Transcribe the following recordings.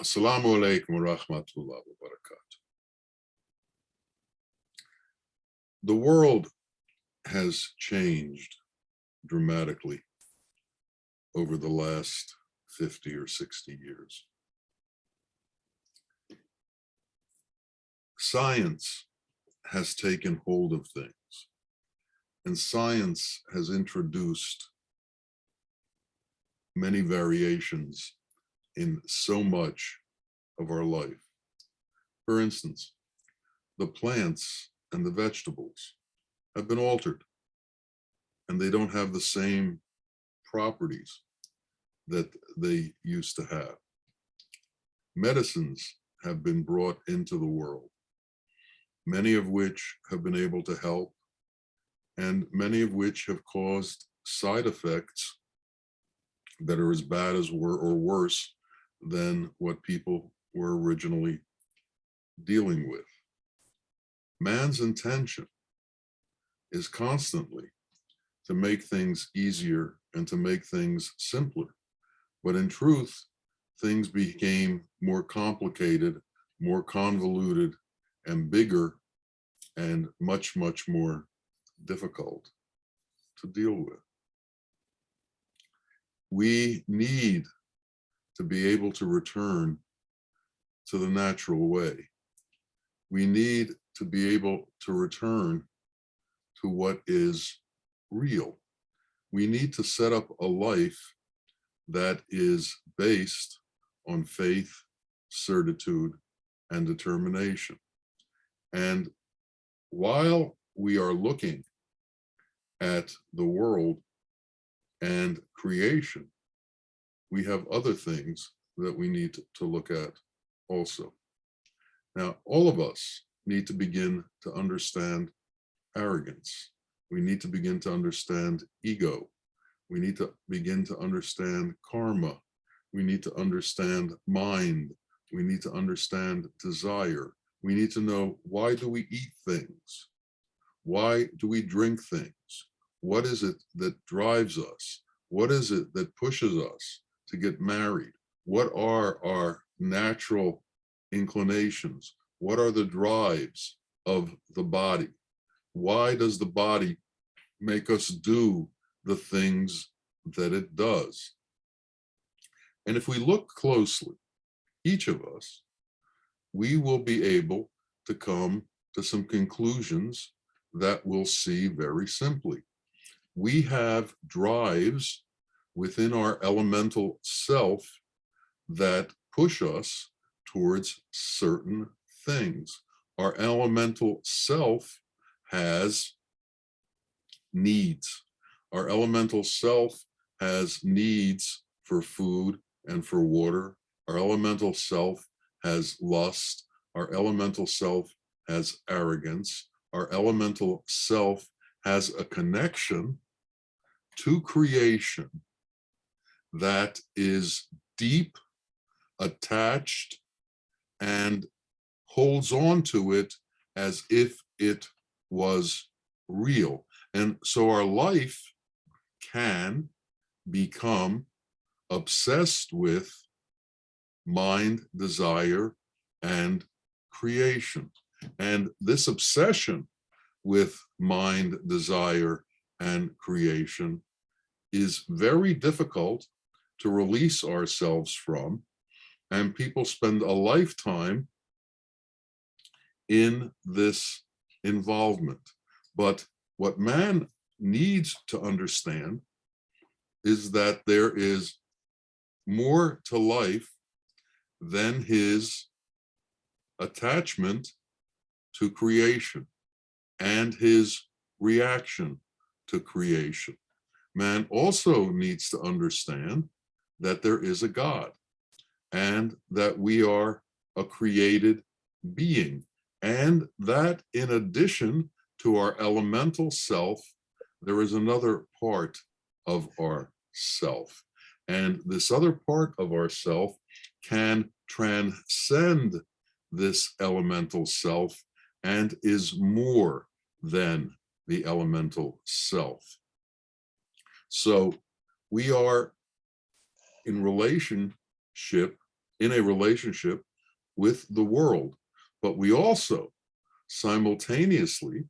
Assalamu alaikum wa rahmatullah wa barakatuh. The world has changed dramatically over the last 50 or 60 years. Science has taken hold of things, and science has introduced many variations in so much of our life. For instance, the plants and the vegetables have been altered, and they don't have the same properties that they used to have. Medicines have been brought into the world, many of which have been able to help, and many of which have caused side effects that are as bad as or worse than what people were originally dealing with. Man's intention is constantly to make things easier and to make things simpler. But in truth, things became more complicated, more convoluted, and bigger, and much, much more difficult to deal with. We need to be able to return to the natural way. We need to be able to return to what is real. We need to set up a life that is based on faith, certitude, and determination. And while we are looking at the world and creation, we have other things that we need to look at also. Now, all of us need to begin to understand arrogance. We need to begin to understand ego. We need to begin to understand karma. We need to understand mind. We need to understand desire. We need to know, why do we eat things? Why do we drink things? What is it that drives us? What is it that pushes us to get married? What are our natural inclinations? What are the drives of the body? Why does the body make us do the things that it does? And if we look closely, each of us, we will be able to come to some conclusions that we'll see very simply. We have drives within our elemental self that push us towards certain things. Our elemental self has needs. Our elemental self has needs for food and for water. Our elemental self has lust. Our elemental self has arrogance. Our elemental self has a connection to creation that is deep, attached, and holds on to it as if it was real. And so our life can become obsessed with mind, desire, and creation. And this obsession with mind, desire, and creation is very difficult to release ourselves from. And people spend a lifetime in this involvement. But what man needs to understand is that there is more to life than his attachment to creation and his reaction to creation. Man also needs to understand that there is a God and that we are a created being, and that in addition to our elemental self, there is another part of our self. And this other part of our self can transcend this elemental self and is more than the elemental self. So we are in relationship in a relationship with the world, but we also simultaneously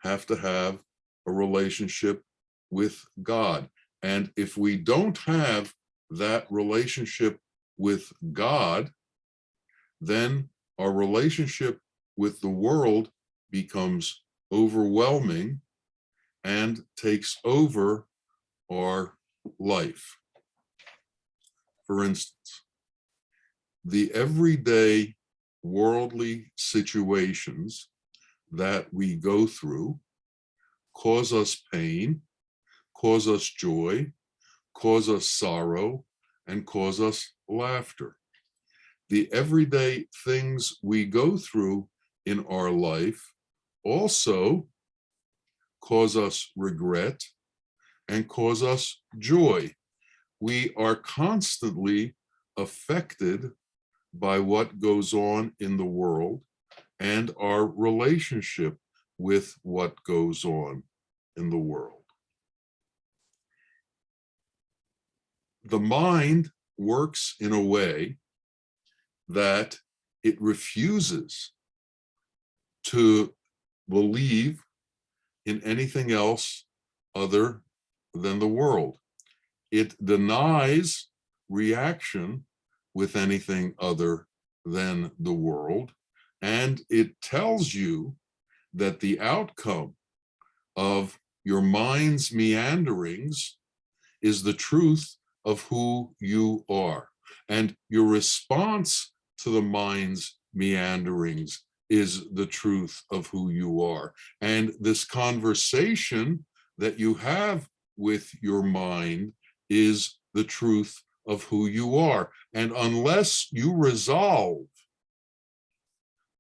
have to have a relationship with God. And if we don't have that relationship with God, then our relationship with the world becomes overwhelming and takes over our life. For instance, the everyday worldly situations that we go through cause us pain, cause us joy, cause us sorrow, and cause us laughter. The everyday things we go through in our life also cause us regret and cause us joy. We are constantly affected by what goes on in the world and our relationship with what goes on in the world. The mind works in a way that it refuses to believe in anything else other than the world. It denies reaction with anything other than the world, and it tells you that the outcome of your mind's meanderings is the truth of who you are. And your response to the mind's meanderings is the truth of who you are. And this conversation that you have with your mind is the truth of who you are. And unless you resolve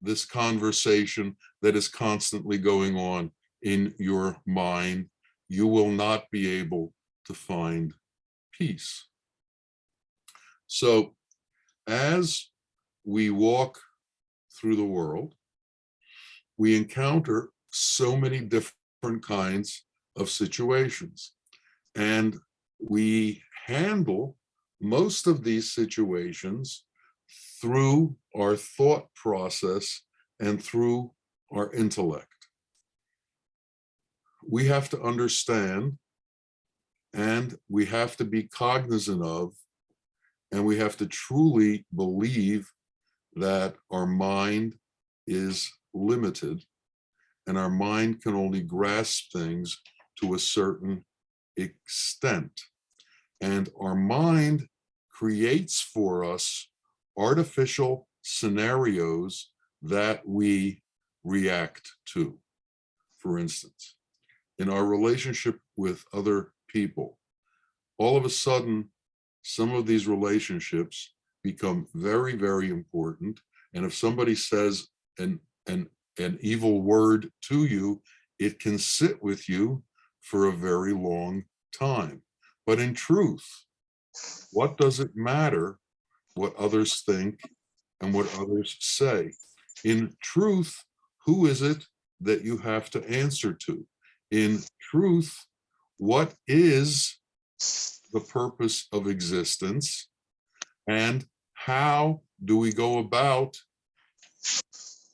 this conversation that is constantly going on in your mind, you will not be able to find peace. So as we walk through the world, we encounter so many different kinds of situations, and we handle most of these situations through our thought process and through our intellect. We have to understand, and we have to be cognizant of, and we have to truly believe that our mind is limited and our mind can only grasp things to a certain extent. And our mind creates for us artificial scenarios that we react to. For instance, in our relationship with other people, all of a sudden, some of these relationships become very, very important. And if somebody says an evil word to you, it can sit with you for a very long time. But in truth, what does it matter what others think and what others say? In truth, who is it that you have to answer to? In truth, what is the purpose of existence, and how do we go about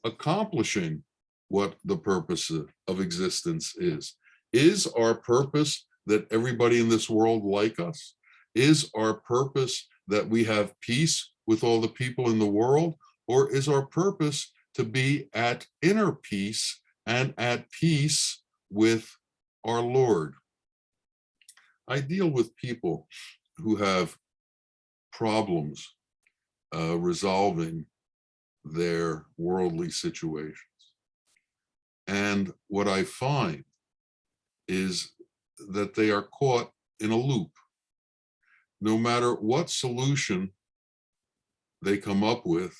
accomplishing what the purpose of existence is? Is our purpose that everybody in this world like us? Is our purpose that we have peace with all the people in the world? Or is our purpose to be at inner peace and at peace with our Lord? I deal with people who have problems resolving their worldly situations. And what I find is that they are caught in a loop. No matter what solution they come up with,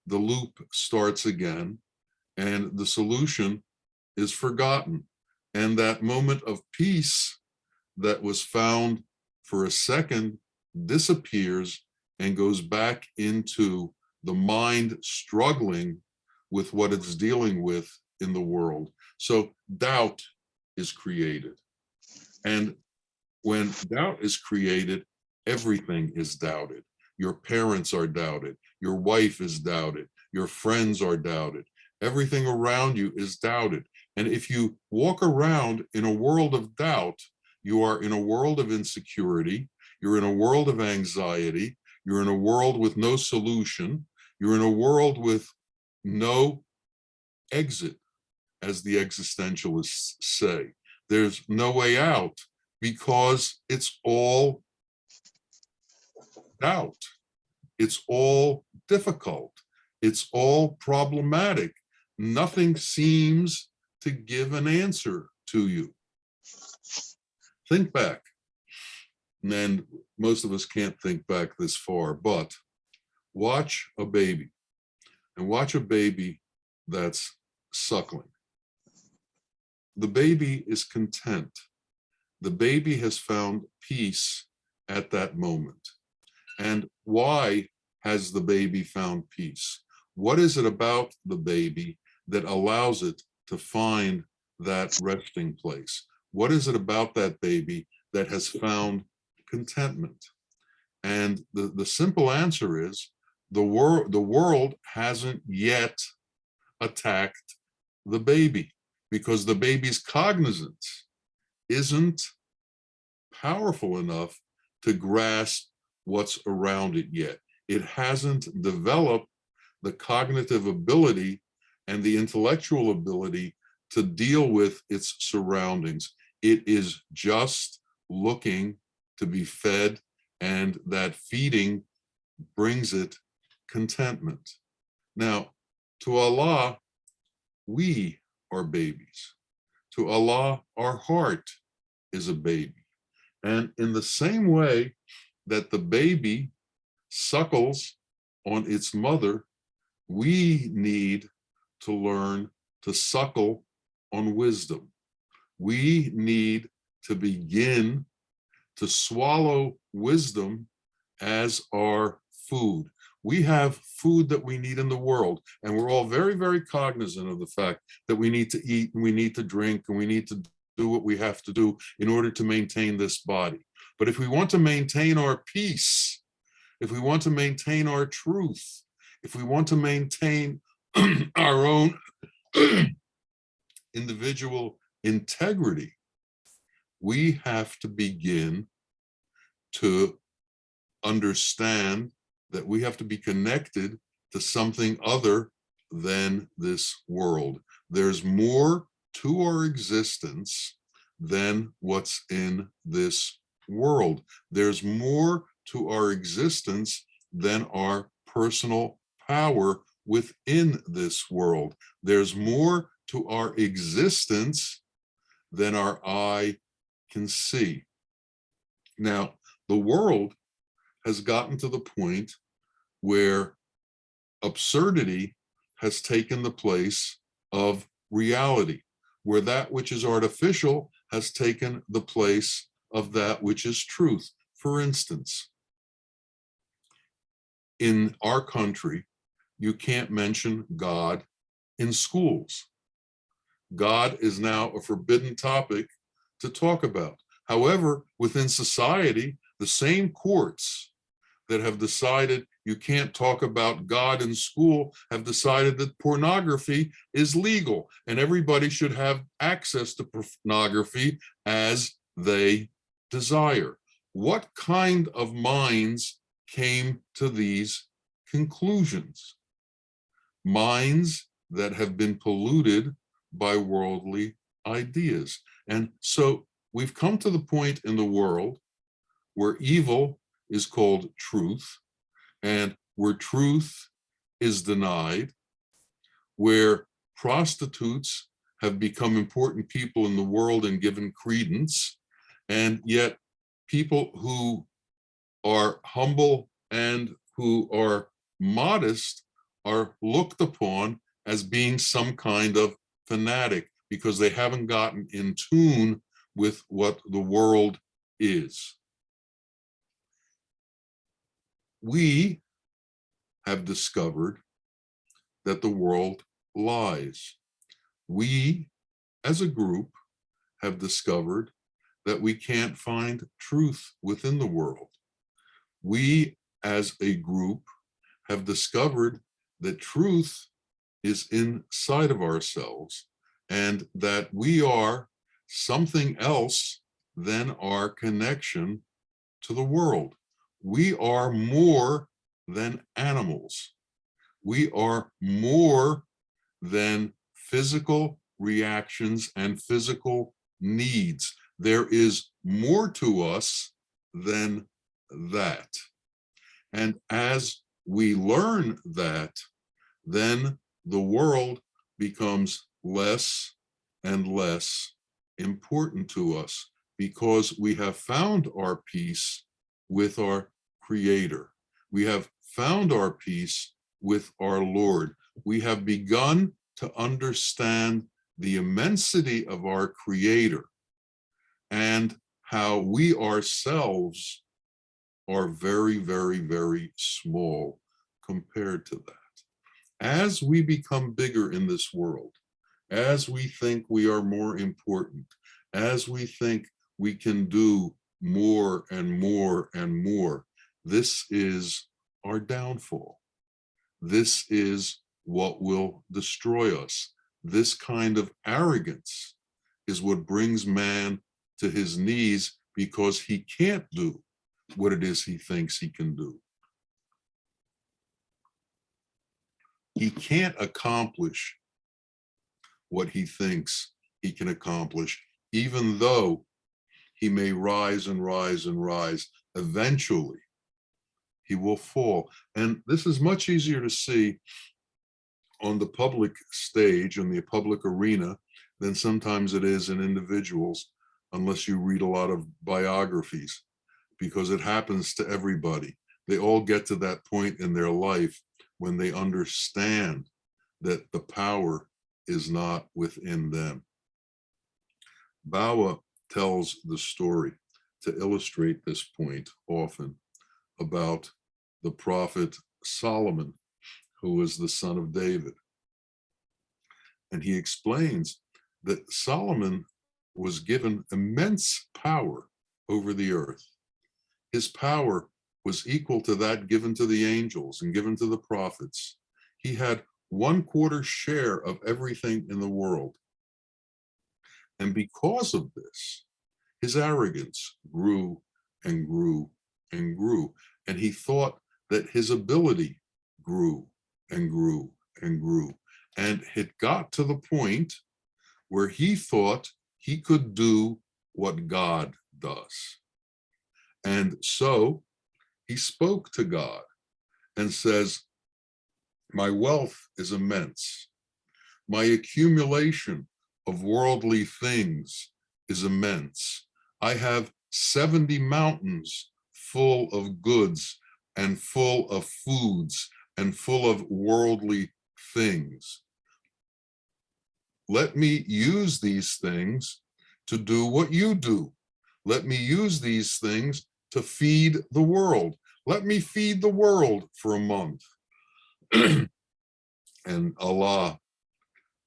the loop starts again and the solution is forgotten. And that moment of peace that was found for a second disappears and goes back into the mind struggling with what it's dealing with in the world. So doubt is created. And when doubt is created, everything is doubted. Your parents are doubted. Your wife is doubted. Your friends are doubted. Everything around you is doubted. And if you walk around in a world of doubt, you are in a world of insecurity. You're in a world of anxiety. You're in a world with no solution. You're in a world with no exit, as the existentialists say. There's no way out because it's all doubt. It's all difficult. It's all problematic. Nothing seems to give an answer to you. Think back. And most of us can't think back this far, but watch a baby, and watch a baby that's suckling. The baby is content. The baby has found peace at that moment. And why has the baby found peace? What is it about the baby that allows it to find that resting place? What is it about that baby that has found contentment? And the simple answer is the world hasn't yet attacked the baby, because the baby's cognizance isn't powerful enough to grasp what's around it yet. It hasn't developed the cognitive ability and the intellectual ability to deal with its surroundings. It is just looking to be fed, and that feeding brings it contentment. Now, to Allah, we are babies. To Allah, our heart is a baby. And in the same way that the baby suckles on its mother, we need to learn to suckle on wisdom. We need to begin to swallow wisdom as our food. We have food that we need in the world, and we're all very, very cognizant of the fact that we need to eat and we need to drink and we need to do what we have to do in order to maintain this body. But if we want to maintain our peace, if we want to maintain our truth, if we want to maintain our own individual integrity, we have to begin to understand that we have to be connected to something other than this world. There's more to our existence than what's in this world. There's more to our existence than our personal power within this world. There's more to our existence than our eye can see. Now, the world has gotten to the point where absurdity has taken the place of reality, where that which is artificial has taken the place of that which is truth. For instance, in our country, you can't mention God in schools. God is now a forbidden topic to talk about. However, within society, the same courts that have decided you can't talk about God in school have decided that pornography is legal and everybody should have access to pornography as they desire. What kind of minds came to these conclusions? Minds that have been polluted by worldly ideas. And so we've come to the point in the world where evil is called truth, and where truth is denied, where prostitutes have become important people in the world and given credence, and yet people who are humble and who are modest are looked upon as being some kind of fanatic because they haven't gotten in tune with what the world is. We have discovered that the world lies. We, as a group, have discovered that we can't find truth within the world. We, as a group, have discovered that truth is inside of ourselves and that we are something else than our connection to the world. We are more than animals. We are more than physical reactions and physical needs. There is more to us than that. And as we learn that, then the world becomes less and less important to us because we have found our peace with our Creator. We have found our peace with our Lord. We have begun to understand the immensity of our Creator and how we ourselves are very, very, very small compared to that. As we become bigger in this world, as we think we are more important, as we think we can do more and more and more, this is our downfall. This is what will destroy us. This kind of arrogance is what brings man to his knees because he can't do what it is he thinks he can do. He can't accomplish what he thinks he can accomplish, even though he may rise and rise and rise. Eventually, he will fall. And this is much easier to see on the public stage, in the public arena, than sometimes it is in individuals, unless you read a lot of biographies, because it happens to everybody. They all get to that point in their life when they understand that the power is not within them. Bawa tells the story to illustrate this point often about the prophet Solomon, who was the son of David. And he explains that Solomon was given immense power over the earth. His power was equal to that given to the angels and given to the prophets. He had 1/4 share of everything in the world. And because of this, his arrogance grew and grew and grew. And he thought that his ability grew and grew and grew. And it got to the point where he thought he could do what God does. And so he spoke to God and says, my wealth is immense. My accumulation of worldly things is immense. I have 70 mountains full of goods and full of foods and full of worldly things. Let me use these things to do what you do. Let me use these things to feed the world. Let me feed the world for a month. And Allah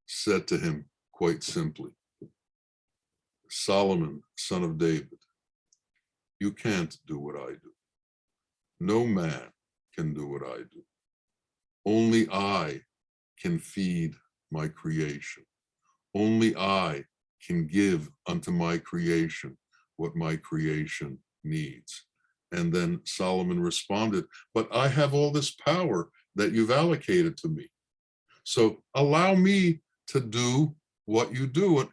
said to him quite simply, Solomon, son of David, you can't do what I do. No man can do what I do. Only I can feed my creation. Only I can give unto my creation what my creation needs. And then Solomon responded, but I have all this power that you've allocated to me. So allow me to do what you do. And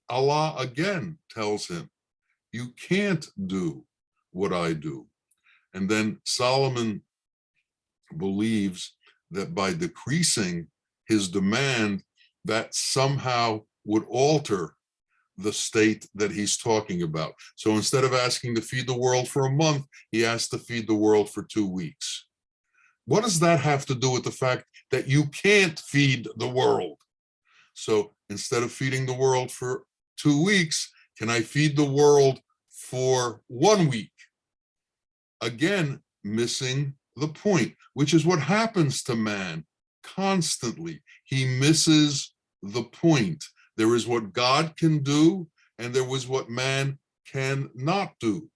Allah again tells him, you can't do what I do. And then Solomon believes that by decreasing his demand, that somehow would alter the state that he's talking about. So instead of asking to feed the world for a month, he asked to feed the world for 2 weeks. What does that have to do with the fact that you can't feed the world? So instead of feeding the world for 2 weeks, can I feed the world for 1 week? Again, missing the point, which is what happens to man constantly. He misses the point. There is what God can do, and there was what man cannot do.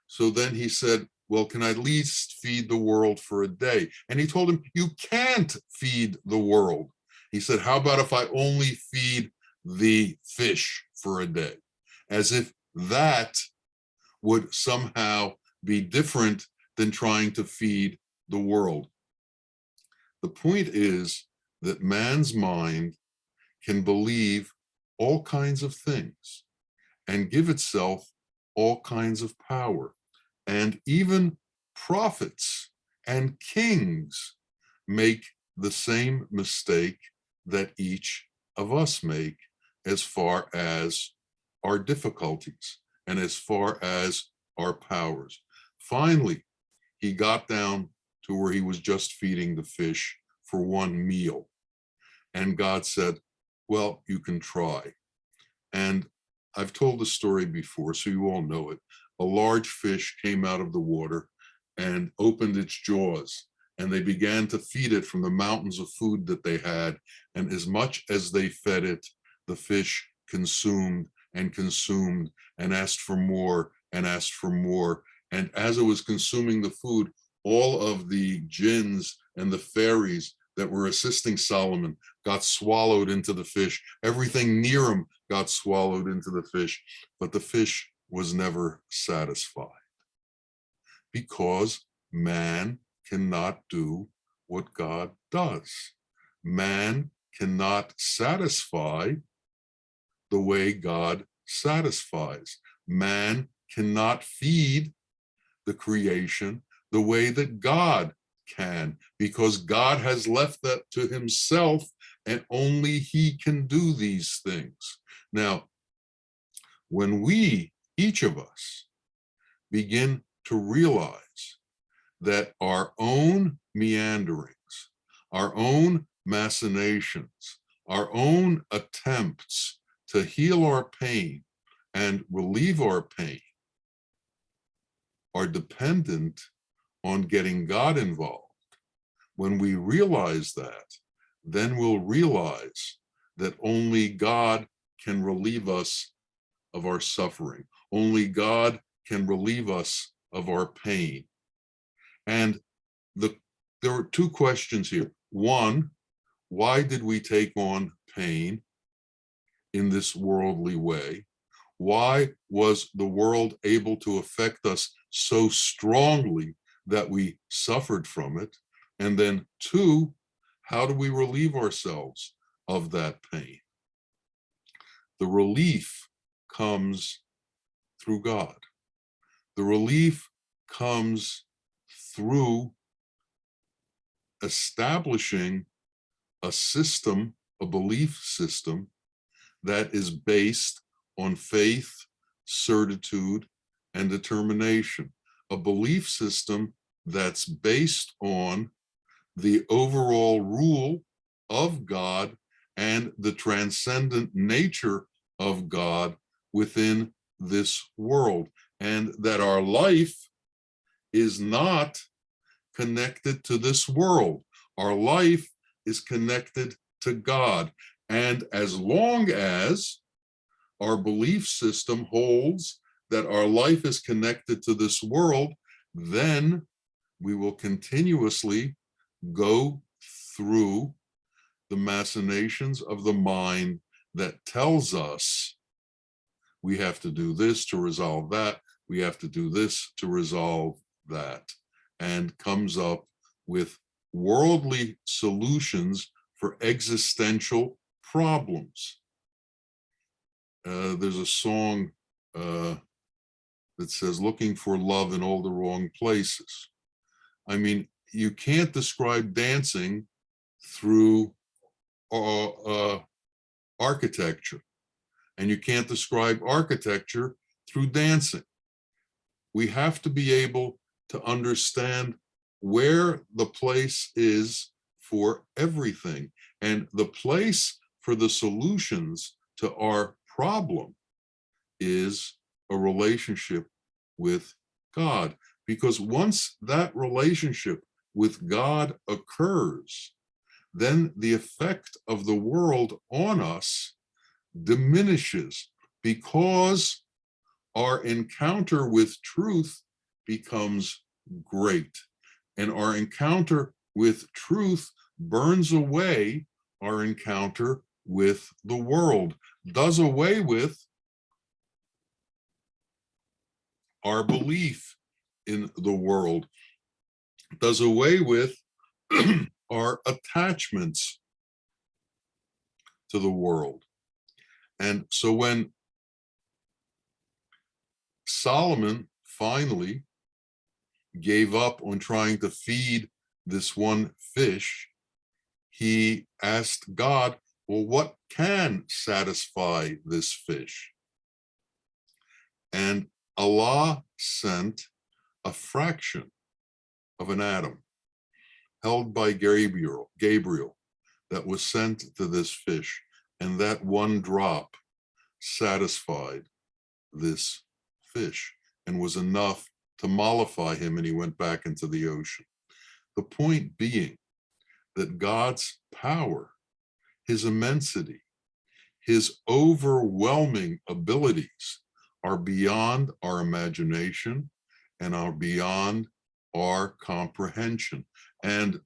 So then he said, well, can I at least feed the world for a day? And he told him, you can't feed the world. He said, how about if I only feed the fish for a day? As if that would somehow be different than trying to feed the world. The point is that man's mind can believe all kinds of things and give itself all kinds of power. And even prophets and kings make the same mistake that each of us make as far as our difficulties and as far as our powers. Finally, he got down to where he was just feeding the fish for one meal. And God said, well, you can try. And I've told the story before, so you all know it. A large fish came out of the water and opened its jaws, and they began to feed it from the mountains of food that they had. And as much as they fed it, the fish consumed and consumed and asked for more and asked for more. And as it was consuming the food, all of the jinns and the fairies that were assisting Solomon got swallowed into the fish. Everything near him got swallowed into the fish, but the fish was never satisfied because man cannot do what God does. Man cannot satisfy the way God satisfies. Man cannot feed the creation the way that God can, because God has left that to himself and only he can do these things. Now, when we, each of us, begin to realize that our own meanderings, our own machinations, our own attempts to heal our pain and relieve our pain are dependent on getting God involved. When we realize that, then we'll realize that only God can relieve us of our suffering. Only God can relieve us of our pain. And there are two questions here. One, why did we take on pain in this worldly way? Why was the world able to affect us so strongly that we suffered from it? And then two, how do we relieve ourselves of that pain? The relief comes through God. The relief comes through establishing a system, a belief system that is based on faith, certitude, and determination. A belief system that's based on the overall rule of God and the transcendent nature of God within this world, and that our life is not connected to this world. Our life is connected to God. And as long as our belief system holds that our life is connected to this world, then we will continuously go through the machinations of the mind that tells us we have to do this to resolve that, we have to do this to resolve that, and comes up with worldly solutions for existential problems. There's a song that says, looking for love in all the wrong places. I mean, you can't describe dancing through architecture, and you can't describe architecture through dancing. We have to be able to understand where the place is for everything, and the place for the solutions to our problem is a relationship with God. Because once that relationship with God occurs, then the effect of the world on us diminishes, because our encounter with truth becomes great. And our encounter with truth burns away our encounter with the world, does away with our belief in the world, does away with our attachments to the world. And so when Solomon finally gave up on trying to feed this one fish, he asked God, well, what can satisfy this fish? And Allah sent a fraction of an atom held by Gabriel that was sent to this fish, and that one drop satisfied this fish and was enough to mollify him, and he went back into the ocean. The point being that God's power, his immensity, his overwhelming abilities are beyond our imagination and are beyond our comprehension. And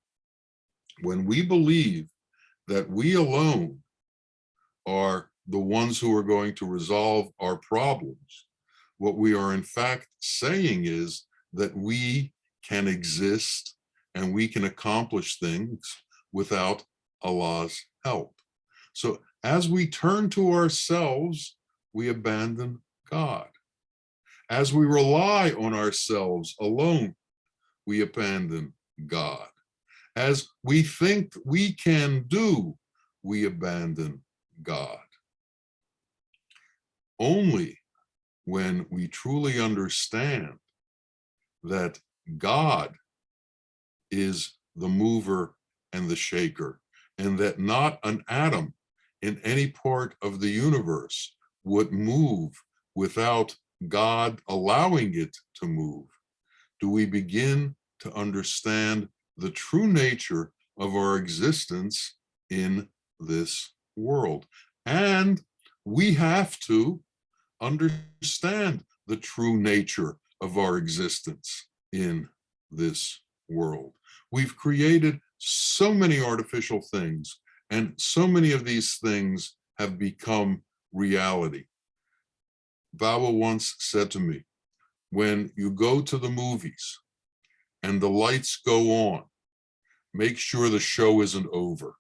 when we believe that we alone are the ones who are going to resolve our problems, what we are in fact saying is that we can exist and we can accomplish things without Allah's help. So as we turn to ourselves, we abandon God. As we rely on ourselves alone, we abandon God. As we think we can do, we abandon God. Only when we truly understand that God is the mover and the shaker, and that not an atom in any part of the universe would move without God allowing it to move, do we begin to understand the true nature of our existence in this world. And we have to understand the true nature of our existence in this world. We've created so many artificial things, and so many of these things have become reality. Bawa once said to me, when you go to the movies and the lights go on, make sure the show isn't over.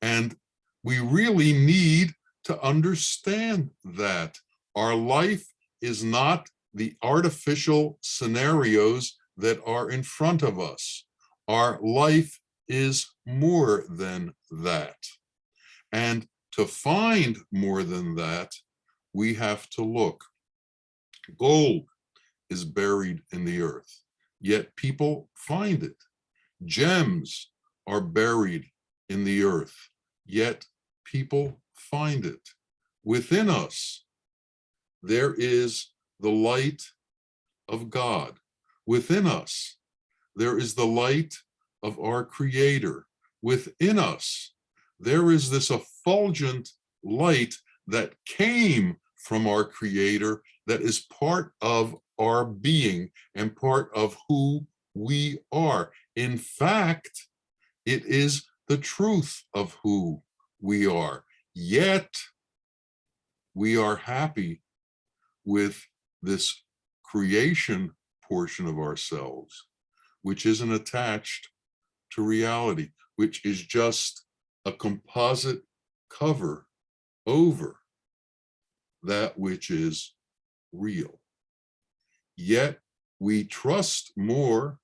And we really need to understand that our life is not the artificial scenarios that are in front of us. Our life is more than that. And to find more than that, we have to look. Gold is buried in the earth, yet people find it. Gems are buried in the earth, yet people find it. Within us, there is the light of God. Within us, there is the light of our Creator. Within us, there is this effulgent light that came from our Creator, that is part of our being and part of who we are. In fact, it is the truth of who we are. Yet, we are happy with this creation portion of ourselves, which isn't attached to reality, which is just a composite cover over that which is real. Yet we trust more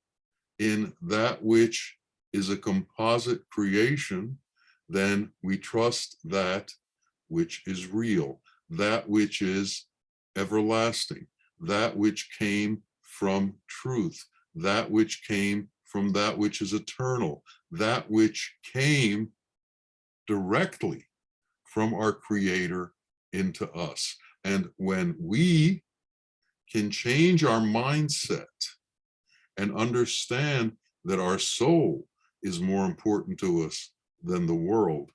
in that which is a composite creation than we trust that which is real, that which is everlasting, that which came from truth, that which came from that which is eternal, that which came directly from our Creator into us. And when we can change our mindset and understand that our soul is more important to us than the world,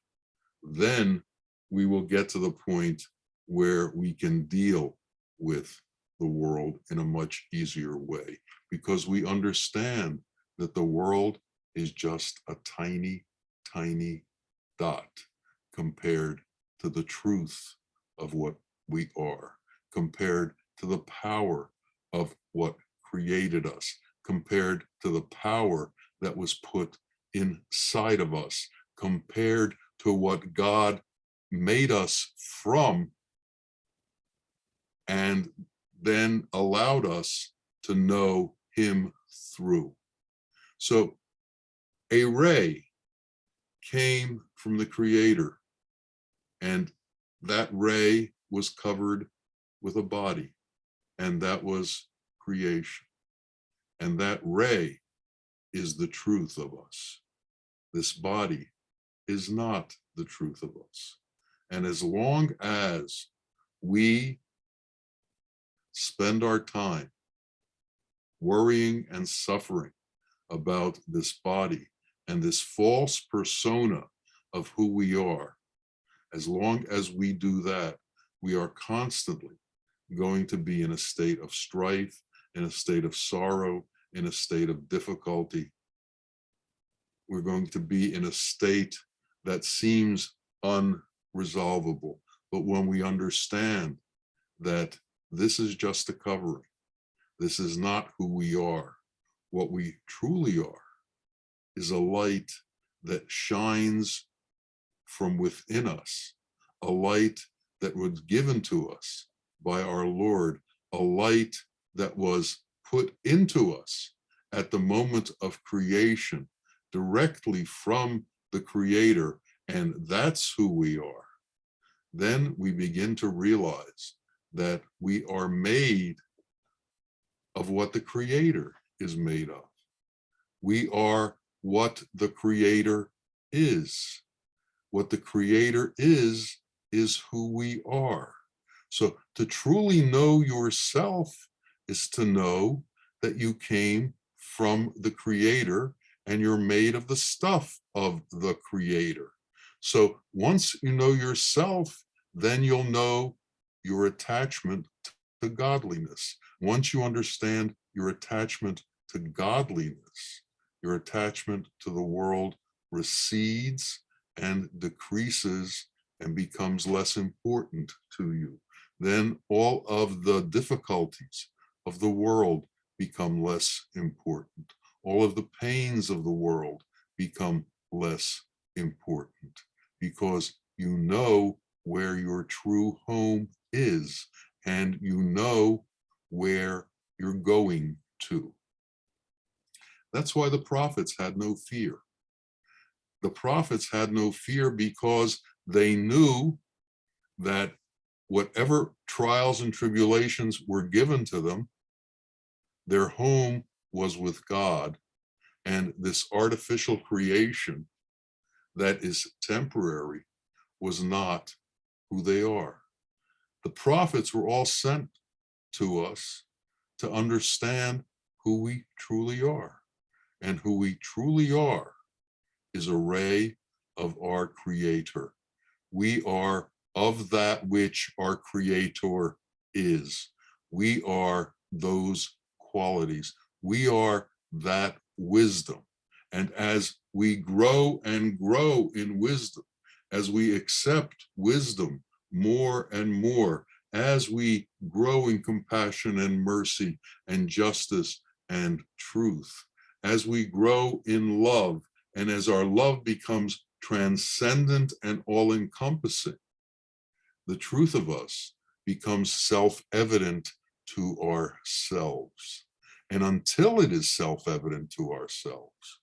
then we will get to the point where we can deal with the world in a much easier way, because we understand that the world is just a tiny, tiny dot compared to the truth of what we are, compared to the power of what created us, compared to the power that was put inside of us, compared to what God made us from and then allowed us to know him through. So a ray came from the Creator, and that ray was covered with a body, and that was creation. And that ray is the truth of us. This body is not the truth of us. And as long as we spend our time worrying and suffering about this body and this false persona of who we are, as long as we do that, we are constantly going to be in a state of strife, in a state of sorrow, in a state of difficulty. We're going to be in a state that seems unresolvable. But when we understand that this is just a covering, this is not who we are, what we truly are is a light that shines from within us, a light that was given to us by our Lord, a light that was put into us at the moment of creation, directly from the Creator, and that's who we are. Then we begin to realize that we are made of what the Creator is made of. We are what the Creator is. What the Creator is who we are. So to truly know yourself is to know that you came from the Creator and you're made of the stuff of the Creator. So once you know yourself, then you'll know your attachment to godliness. Once you understand your attachment to godliness, your attachment to the world recedes and decreases and becomes less important to you. Then all of the difficulties of the world become less important. All of the pains of the world become less important because you know where your true home is and you know where you're going to. That's why the prophets had no fear. The prophets had no fear because they knew that whatever trials and tribulations were given to them, their home was with God, and this artificial creation that is temporary was not who they are. The prophets were all sent to us to understand who we truly are, and who we truly are is a ray of our Creator. We are of that which our Creator is. We are those qualities. We are that wisdom. And as we grow and grow in wisdom, as we accept wisdom more and more, as we grow in compassion and mercy and justice and truth, as we grow in love, and as our love becomes transcendent and all-encompassing, the truth of us becomes self-evident to ourselves. And until it is self-evident to ourselves,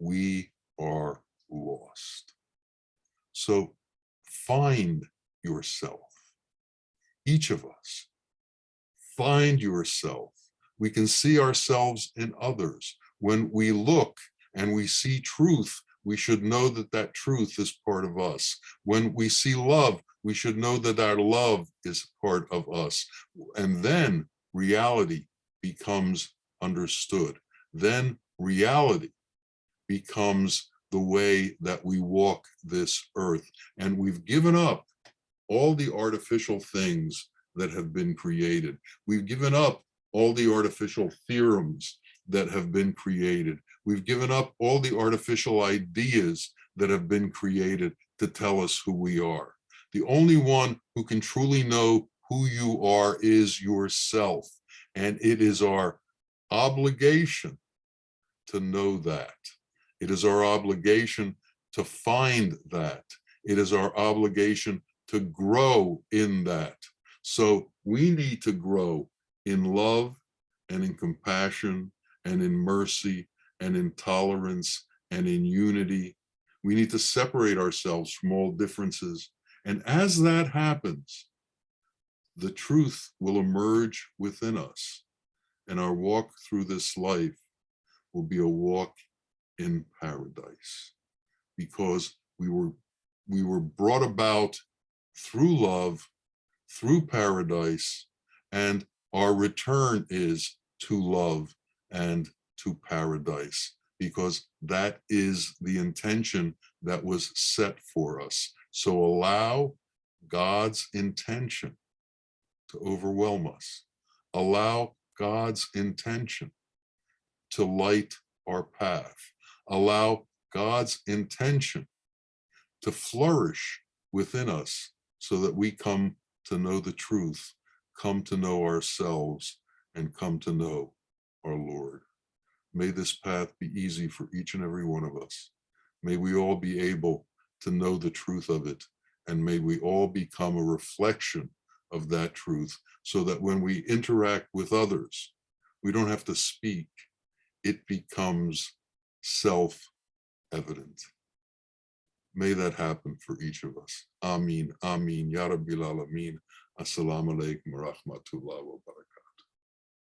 we are lost. So find yourself. Each of us, find yourself. We can see ourselves in others. When we look and we see truth, we should know that that truth is part of us. When we see love, we should know that our love is part of us. And then reality becomes understood. Then reality becomes the way that we walk this earth. And we've given up all the artificial things that have been created. We've given up all the artificial theorems that have been created. We've given up all the artificial ideas that have been created to tell us who we are. The only one who can truly know who you are is yourself. And it is our obligation to know that. It is our obligation to find that. It is our obligation to grow in that. So we need to grow in love and in compassion and in mercy and in tolerance and in unity. We need to separate ourselves from all differences. And as that happens, the truth will emerge within us. And our walk through this life will be a walk in paradise, because we were brought about through love, through paradise, and our return is to love and to paradise, because that is the intention that was set for us. So allow God's intention to overwhelm us. Allow God's intention to light our path. Allow God's intention to flourish within us so that we come to know the truth, come to know ourselves, and come to know our Lord. May this path be easy for each and every one of us. May we all be able to know the truth of it, and may we all become a reflection of that truth, so that when we interact with others, we don't have to speak. It becomes self-evident. May that happen for each of us. Ameen, ameen, ya Rabbil Alameen. Assalamu alaikum wa rahmatullahi wa barakatuh.